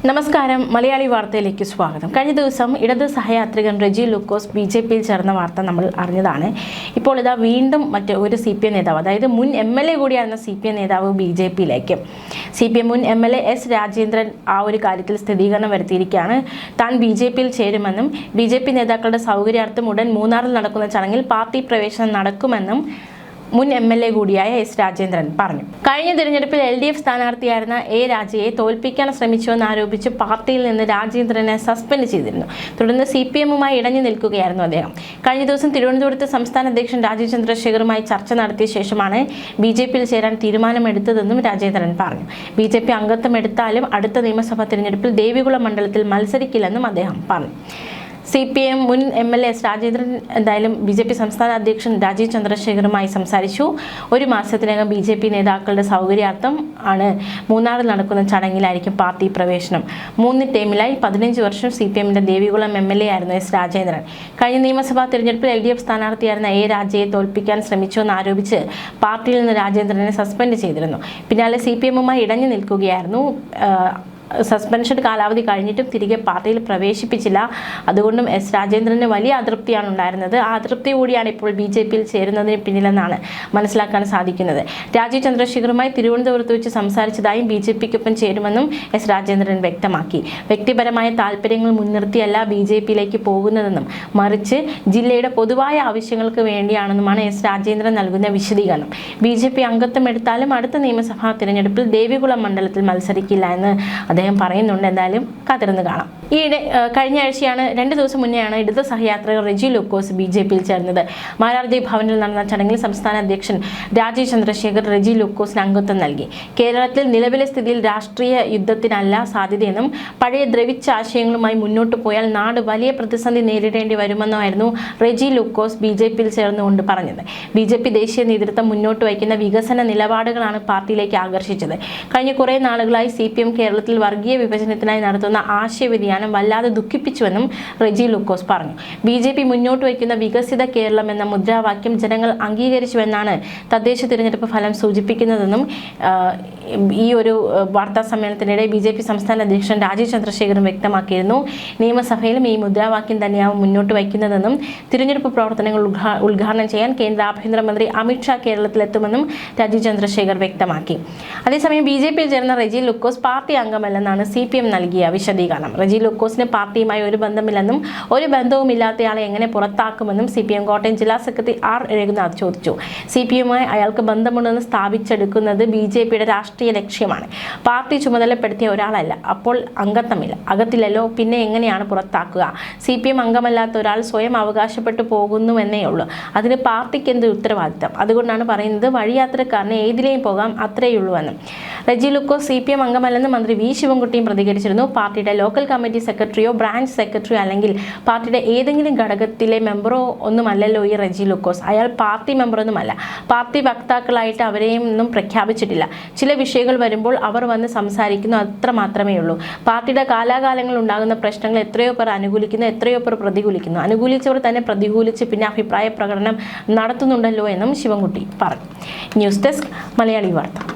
നമസ്കാരം, മലയാളി വാർത്തയിലേക്ക് സ്വാഗതം. കഴിഞ്ഞ ദിവസം ഇടത് സഹയാത്രികൻ റെജി ലൂക്കോസ് BJPയിൽ ചേർന്ന വാർത്ത നമ്മൾ അറിഞ്ഞതാണ്. ഇപ്പോൾ ഇതാ വീണ്ടും ഒരു CPM നേതാവ്, അതായത് മുൻ MLA കൂടിയായിരുന്ന CPM നേതാവ് BJPയിലേക്ക്. CPM മുൻ MLA S രാജേന്ദ്രൻ ആ ഒരു കാര്യത്തിൽ സ്ഥിരീകരണം വരുത്തിയിരിക്കുകയാണ്. താൻ BJPയിൽ ചേരുമെന്നും BJP നേതാക്കളുടെ സൗകര്യാർത്ഥം ഉടൻ മൂന്നാറിൽ നടക്കുന്ന ചടങ്ങിൽ പാർട്ടി പ്രവേശനം നടക്കുമെന്നും മുൻ MLA കൂടിയായ S രാജേന്ദ്രൻ പറഞ്ഞു. കഴിഞ്ഞ തിരഞ്ഞെടുപ്പിൽ LDF സ്ഥാനാർത്ഥിയായിരുന്ന A രാജയെ തോൽപ്പിക്കാൻ ശ്രമിച്ചുവെന്ന് ആരോപിച്ച് പാർട്ടിയിൽ നിന്ന് രാജേന്ദ്രനെ സസ്പെൻഡ് ചെയ്തിരുന്നു. തുടർന്ന് CPMുമായി ഇടഞ്ഞു നിൽക്കുകയായിരുന്നു അദ്ദേഹം. കഴിഞ്ഞ ദിവസം തിരുവനന്തപുരത്ത് സംസ്ഥാന അധ്യക്ഷൻ രാജീവ് ചന്ദ്രശേഖറുമായി ചർച്ച നടത്തിയ ശേഷമാണ് BJPയിൽ ചേരാൻ തീരുമാനമെടുത്തതെന്നും രാജേന്ദ്രൻ പറഞ്ഞു. BJP അംഗത്വം എടുത്താലും അടുത്ത നിയമസഭാ തിരഞ്ഞെടുപ്പിൽ ദേവികുളം മണ്ഡലത്തിൽ മത്സരിക്കില്ലെന്നും അദ്ദേഹം പറഞ്ഞു. CPM മുൻ MLA S രാജേന്ദ്രൻ എന്തായാലും BJP സംസ്ഥാന അധ്യക്ഷൻ രാജീവ് ചന്ദ്രശേഖറുമായി സംസാരിച്ചു. ഒരു മാസത്തിനകം BJP നേതാക്കളുടെ സൗകര്യാർത്ഥം ആണ് മൂന്നാറിൽ നടക്കുന്ന ചടങ്ങിലായിരിക്കും പാർട്ടി പ്രവേശനം. 3 ടേമിലായി 15 വർഷം CPMന്റെ ദേവികുളം MLA ആയിരുന്നു S രാജേന്ദ്രൻ. കഴിഞ്ഞ നിയമസഭാ തിരഞ്ഞെടുപ്പിൽ LDF സ്ഥാനാർത്ഥിയായിരുന്ന A രാജയെ തോൽപ്പിക്കാൻ ശ്രമിച്ചുവെന്ന് ആരോപിച്ച് പാർട്ടിയിൽ നിന്ന് രാജേന്ദ്രനെ സസ്പെൻഡ് ചെയ്തിരുന്നു. പിന്നാലെ CPMുമായി ഇടഞ്ഞു നിൽക്കുകയായിരുന്നു. സസ്പെൻഷൻ കാലാവധി കഴിഞ്ഞിട്ടും തിരികെ പാർട്ടിയിൽ പ്രവേശിപ്പിച്ചില്ല. അതുകൊണ്ടും S രാജേന്ദ്രന് വലിയ അതൃപ്തിയാണ് ഉണ്ടായിരുന്നത്. ആ അതൃപ്തി കൂടിയാണ് ഇപ്പോൾ BJPയിൽ ചേരുന്നതിന് പിന്നിലെന്നാണ് മനസ്സിലാക്കാൻ സാധിക്കുന്നത്. രാജീവ് ചന്ദ്രശേഖറുമായി തിരുവനന്തപുരത്ത് വെച്ച് സംസാരിച്ചതായും BJPക്കൊപ്പം ചേരുമെന്നും S രാജേന്ദ്രൻ വ്യക്തമാക്കി. വ്യക്തിപരമായ താല്പര്യങ്ങൾ മുൻനിർത്തിയല്ല BJPയിലേക്ക് പോകുന്നതെന്നും മറിച്ച് ജില്ലയുടെ പൊതുവായ ആവശ്യങ്ങൾക്ക് വേണ്ടിയാണെന്നുമാണ് S രാജേന്ദ്രൻ നൽകുന്ന വിശദീകരണം. BJP അംഗത്വം എടുത്താലും അടുത്ത നിയമസഭാ തിരഞ്ഞെടുപ്പിൽ ദേവികുളം മണ്ഡലത്തിൽ മത്സരിക്കില്ല എന്ന് അദ്ദേഹം പറയുന്നുണ്ട്. എന്തായാലും കാത്തിരുന്ന് കാണാം. കഴിഞ്ഞ ആഴ്ചയാണ് 2 ദിവസം മുന്നെയാണ് ഇടത് സഹയാത്രികർ റെജി ലൂക്കോസ് BJPയിൽ ചേർന്നത്. മാരാർജി ഭവനിൽ നടന്ന ചടങ്ങിൽ സംസ്ഥാന അധ്യക്ഷൻ രാജീവ് ചന്ദ്രശേഖർ റെജി ലൂക്കോസിന് അംഗത്വം നൽകി. കേരളത്തിൽ നിലവിലെ സ്ഥിതിയിൽ രാഷ്ട്രീയ യുദ്ധത്തിനല്ല സാധ്യതയെന്നും പഴയ ദ്രവിച്ച ആശയങ്ങളുമായി മുന്നോട്ട് പോയാൽ നാട് വലിയ പ്രതിസന്ധി നേരിടേണ്ടി വരുമെന്നായിരുന്നു റെജി ലൂക്കോസ് BJPയിൽ ചേർന്നുകൊണ്ട് പറഞ്ഞത്. BJP ദേശീയ നേതൃത്വം മുന്നോട്ട് വയ്ക്കുന്ന വികസന നിലപാടുകളാണ് പാർട്ടിയിലേക്ക് ആകർഷിച്ചത്. കഴിഞ്ഞ കുറേ നാളുകളായി CPM കേരളത്തിൽ വർഗീയ വിഭജനത്തിനായി നടത്തുന്ന ആശയവ്യതിയാനം വല്ലാതെ ദുഃഖിപ്പിച്ചുവെന്നും റെജി ലൂക്കോസ് പറഞ്ഞു. BJP മുന്നോട്ട് വയ്ക്കുന്ന വികസിത കേരളം എന്ന മുദ്രാവാക്യം ജനങ്ങൾ അംഗീകരിച്ചുവെന്നാണ് തദ്ദേശ തിരഞ്ഞെടുപ്പ് ഫലം സൂചിപ്പിക്കുന്നതെന്നും ഈ ഒരു വാർത്താ സമ്മേളനത്തിനിടെ BJP സംസ്ഥാന അധ്യക്ഷൻ രാജീവ് ചന്ദ്രശേഖറും വ്യക്തമാക്കിയിരുന്നു. നിയമസഭയിലും ഈ മുദ്രാവാക്യം തന്നെയാവും മുന്നോട്ട് വയ്ക്കുന്നതെന്നും തിരഞ്ഞെടുപ്പ് പ്രവർത്തനങ്ങൾ ഉദ്ഘാടനം ചെയ്യാൻ കേന്ദ്ര ആഭ്യന്തരമന്ത്രി അമിത് ഷാ കേരളത്തിലെത്തുമെന്നും രാജീവ് ചന്ദ്രശേഖർ വ്യക്തമാക്കി. അതേസമയം BJPയിൽ ചേർന്ന റെജി ലൂക്കോസ് പാർട്ടി അംഗമല്ലെന്നാണ് CPM നൽകിയ വിശദീകരണം. റെജി ലൂക്കോസിന് പാർട്ടിയുമായി ഒരു ബന്ധമില്ലെന്നും ഒരു ബന്ധവുമില്ലാത്തയാളെ എങ്ങനെ പുറത്താക്കുമെന്നും CPM കോട്ടയം ജില്ലാ സെക്രട്ടറി R രഘുനാഥ് ചോദിച്ചു. CPMുമായി അയാൾക്ക് ബന്ധമുണ്ടെന്ന് സ്ഥാപിച്ചെടുക്കുന്നത് BJPയുടെ രാഷ്ട്രീയ ലക്ഷ്യമാണ്. പാർട്ടി ചുമതലപ്പെടുത്തിയ ഒരാളല്ല, അപ്പോൾ അംഗത്വമില്ല, അകത്തില്ലല്ലോ, പിന്നെ എങ്ങനെയാണ് പുറത്താക്കുക? CPM അംഗമല്ലാത്ത ഒരാൾ സ്വയം അവകാശപ്പെട്ടു പോകുന്നുവെന്നേ ഉള്ളൂ. അതിന് പാർട്ടിക്ക് എന്ത് ഉത്തരവാദിത്തം? അതുകൊണ്ടാണ് പറയുന്നത് വഴിയാത്രക്കാരന് ഏതിലേയും പോകാം, അത്രയുള്ളൂ എന്നും. റെജി ലൂക്കോസ് CPM അംഗമല്ലെന്ന് മന്ത്രി V ശിവൻകുട്ടിയും പ്രതികരിച്ചിരുന്നു. പാർട്ടിയുടെ ലോക്കൽ കമ്മിറ്റി സെക്രട്ടറിയോ ബ്രാഞ്ച് സെക്രട്ടറിയോ അല്ലെങ്കിൽ പാർട്ടിയുടെ ഏതെങ്കിലും ഘടകത്തിലെ മെമ്പറോ ഒന്നുമല്ലല്ലോ ഈ റെജി ലൂക്കോസ്. അയാൾ പാർട്ടി മെമ്പറൊന്നുമല്ല. പാർട്ടി വക്താക്കളായിട്ട് അവരെയും ഒന്നും പ്രഖ്യാപിച്ചിട്ടില്ല. ചില വിഷയങ്ങൾ വരുമ്പോൾ അവർ വന്ന് സംസാരിക്കുന്നു, അത്ര മാത്രമേ ഉള്ളൂ. പാർട്ടിയുടെ കാലാകാലങ്ങളിൽ ഉണ്ടാകുന്ന പ്രശ്നങ്ങൾ എത്രയോ പേർ അനുകൂലിക്കുന്നു, എത്രയോ പേർ പ്രതികൂലിക്കുന്നു. അനുകൂലിച്ചവർ തന്നെ പ്രതികൂലിച്ച് പിന്നെ അഭിപ്രായ പ്രകടനം നടത്തുന്നുണ്ടല്ലോ എന്നും ശിവൻകുട്ടി പറഞ്ഞു. ന്യൂസ് ഡെസ്ക് മലയാളി വാർത്ത.